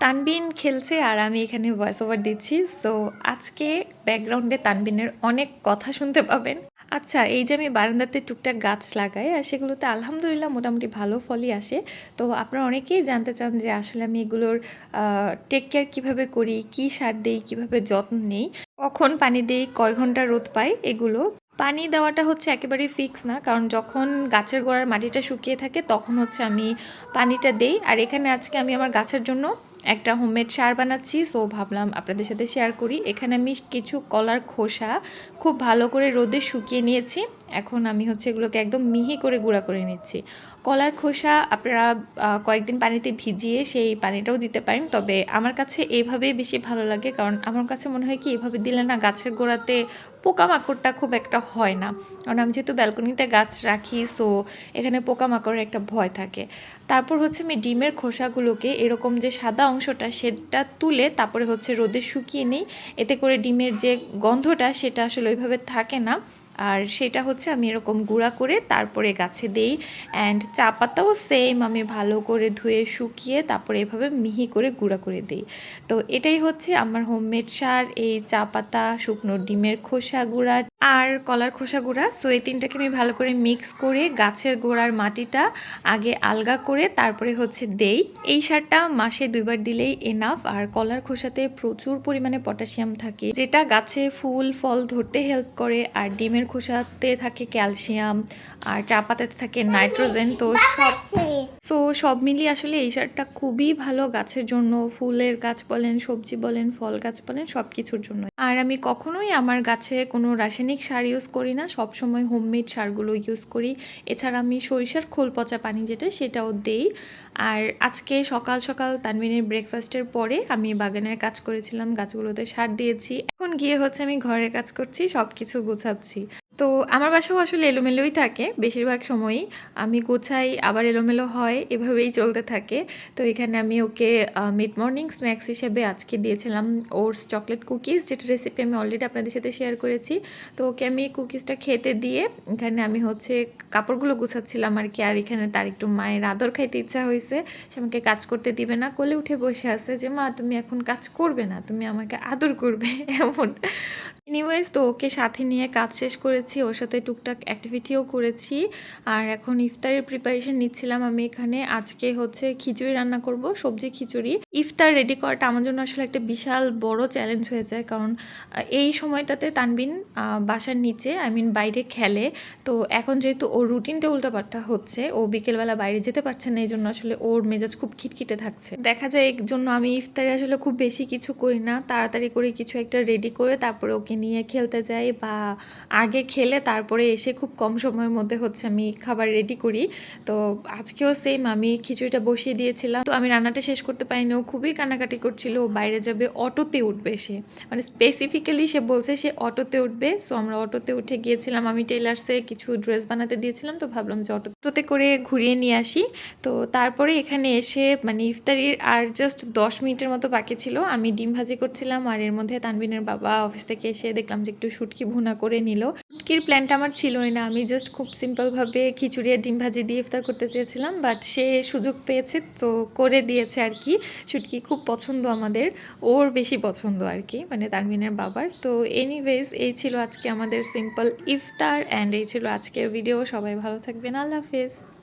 তানবিন খেলছে আর আমি এখানে ভয়েস ওভার দিচ্ছি। সো আজকে ব্যাকগ্রাউন্ডে তানবিনের অনেক কথা শুনতে পাবেন। আচ্ছা, এই যে আমি বারান্দাতে টুকটাক গাছ লাগাই আর সেগুলোতে আলহামদুলিল্লাহ মোটামুটি ভালো ফলই আসে। তো আপনারা অনেকেই জানতে চান যে আসলে আমি এগুলোর টেক কেয়ার কীভাবে করি, কী সার দিই, কীভাবে যত্ন নেই, কখন পানি দিই, কয় ঘন্টা রোদ পাই এগুলো। পানি দেওয়াটা হচ্ছে একেবারেই ফিক্স না, কারণ যখন গাছের গোড়ার মাটিটা শুকিয়ে থাকে তখন হচ্ছে আমি পানিটা দেই। আর এখানে আজকে আমি আমার গাছের জন্য একটা হোমমেড সার বানাচ্ছি, সো ভাবলাম আপনাদের সাথে শেয়ার করি। এখানে আমি কিছু কলার খোসা খুব ভালো করে রোদে শুকিয়ে নিয়েছি। এখন আমি হচ্ছে এগুলোকে একদম মিহি করে গুঁড়া করে নিচ্ছি। কলার খোসা আপনারা কয়েকদিন পানিতে ভিজিয়ে সেই পানিটাও দিতে পারেন, তবে আমার কাছে এইভাবেই বেশি ভালো লাগে, কারণ আমার কাছে মনে হয় কি এভাবে দিলে না গাছের গোড়াতে পোকামাকড়টা খুব একটা হয় না। কারণ আমি যেহেতু ব্যালকনিতে গাছ রাখি, সো এখানে পোকামাকড়ের একটা ভয় থাকে। তারপর হচ্ছে আমি ডিমের খোসাগুলোকে এরকম যে সাদা অংশটা সেটা তুলে তারপরে হচ্ছে রোদে শুকিয়ে নিই। এতে করে ডিমের যে গন্ধটা সেটা আসলে ওইভাবে থাকে না। আর সেটা হচ্ছে আমি এরকম গুঁড়া করে তারপরে গাছে দেই। অ্যান্ড চা পাতাও সেম আমি ভালো করে ধুয়ে শুকিয়ে তারপরে এভাবে মিহি করে গুঁড়া করে দিই। তো এটাই হচ্ছে আমার হোমমেড সার, এই চা পাতা, শুকনো ডিমের খোসা গুঁড়া আর কলার খোসা গুঁড়া। সো এই তিনটাকে আমি ভালো করে মিক্স করে গাছের গোড়ার মাটিটা আগে আলগা করে তারপরে হচ্ছে দেই। এই সারটা মাসে 2বার দিলেই এনাফ। আর কলার খোসাতে প্রচুর পরিমাণে পটাশিয়াম থাকে, যেটা গাছে ফুল ফল ধরতে হেল্প করে। আর ডিমের খোসাতে থাকে ক্যালসিয়াম, আর চা পাতাতে থাকে নাইট্রোজেন। তো সব মিলিয়ে আসলে এই সারটা খুবই ভালো গাছের জন্য, ফুলের গাছ বলেন, সবজি বলেন, ফল গাছ বলেন, সব কিছুর জন্য। আর আমি কখনোই আমার গাছে কোনো রাসায়নিক সার ইউজ করি না, সবসময় হোমমেড সারগুলো ইউজ করি। এছাড়া আমি সরিষার খোল পচা পানি যেটা সেটাও দেই। আর আজকে সকাল সকাল তানবিনের ব্রেকফাস্টের পরে আমি বাগানের কাজ করেছিলাম, গাছগুলোতে সার দিয়েছি। এখন গিয়ে হচ্ছে আমি ঘরের কাজ করছি, সব কিছু গুছাচ্ছি। তো আমার বাসাও আসলে এলোমেলোই থাকে বেশিরভাগ সময়ই। আমি গোছাই আবার এলোমেলো হয়, এভাবেই চলতে থাকে। তো এখানে আমি ওকে মিড মর্নিং স্ন্যাক্স হিসেবে আজকে দিয়েছিলাম ওটস চকলেট কুকিজ, যেটা রেসিপি আমি অলরেডি আপনাদের সাথে শেয়ার করেছি। তো ওকে আমি কুকিজটা খেতে দিয়ে এখানে আমি হচ্ছে কাপড়গুলো গুছাচ্ছিলাম আর কি। আর এখানে তার একটু মায়ের আদর খাইতে ইচ্ছা হয়েছে, সে আমাকে কাজ করতে দিবে না, কোলে উঠে বসে আছে যে মা তুমি এখন কাজ করবে না, তুমি আমাকে আদর করবে এমন। এনিওয়েজ, তো ওকে সাথে নিয়ে কাজ শেষ করেছি, ওর সাথে টুকটাক অ্যাক্টিভিটিও করেছি। আর এখন ইফতারের প্রিপারেশন নিচ্ছিলাম আমি এখানে। আজকে হচ্ছে খিচুড়ি রান্না করব, সবজি খিচুড়ি। ইফতার রেডি করাটা আমার জন্য আসলে একটা বিশাল বড় চ্যালেঞ্জ হয়ে যায়, কারণ এই সময়টাতে তানবিন বাসার নিচে বাইরে খেলে। তো এখন যেহেতু ওর রুটিনটা উল্টাপাল্টা হচ্ছে, ও বিকেলবেলা বাইরে যেতে পারছে না, এই জন্য আসলে ওর মেজাজ খুব খিটখিটে থাকছে। দেখা যায় এর জন্য আমি ইফতারে আসলে খুব বেশি কিছু করি না, তাড়াতাড়ি করে কিছু একটা রেডি করে তারপরে ওকে নিয়ে খেলতে যাই, বা আগে খেলে তারপরে এসে খুব কম সময়ের মধ্যে হচ্ছে আমি খাবার রেডি করি। তো আজকেও সেম, আমি খিচুড়িটা বসিয়ে দিয়েছিলাম। তো আমি রান্নাটা শেষ করতে পারিনি, ও খুবই কান্নাকাটি করছিল, ও বাইরে যাবে, অটোতে উঠবে সে, মানে স্পেসিফিক্যালি সে বলছে সে অটোতে উঠবে। সো আমরা অটোতে উঠে গিয়েছিলাম, আমি টেলার্সে কিছু ড্রেস বানাতে দিয়েছিলাম, তো ভাবলাম যে অটোতে করে ঘুরিয়ে নিয়ে আসি। তো তারপরে এখানে এসে ইফতারির আর জাস্ট 10 মিনিটের মতো বাকি ছিল, আমি ডিম ভাজি করছিলাম। আর এর মধ্যে তানবিনের বাবা অফিস থেকে এসে দেখলাম যে একটু শুটকি ভুনা করে নিল। শুটকির প্ল্যানটা আমার ছিলই না, আমি জাস্ট খুব সিম্পলভাবে খিচুড়ি আর ডিম ভাজি দিয়ে ইফতার করতে চেয়েছিলাম, বাট সে সুযোগ পেয়েছে তো করে দিয়েছে আর কি। শুটকি খুব পছন্দ আমাদের, ওর বেশি পছন্দ আর কি, তানবিনের বাবার। তো এনিওয়েজ, এই ছিল আজকে আমাদের সিম্পল ইফতার অ্যান্ড এই ছিল আজকের ভিডিও। সবাই ভালো থাকবেন, আল্লাহ হাফেজ।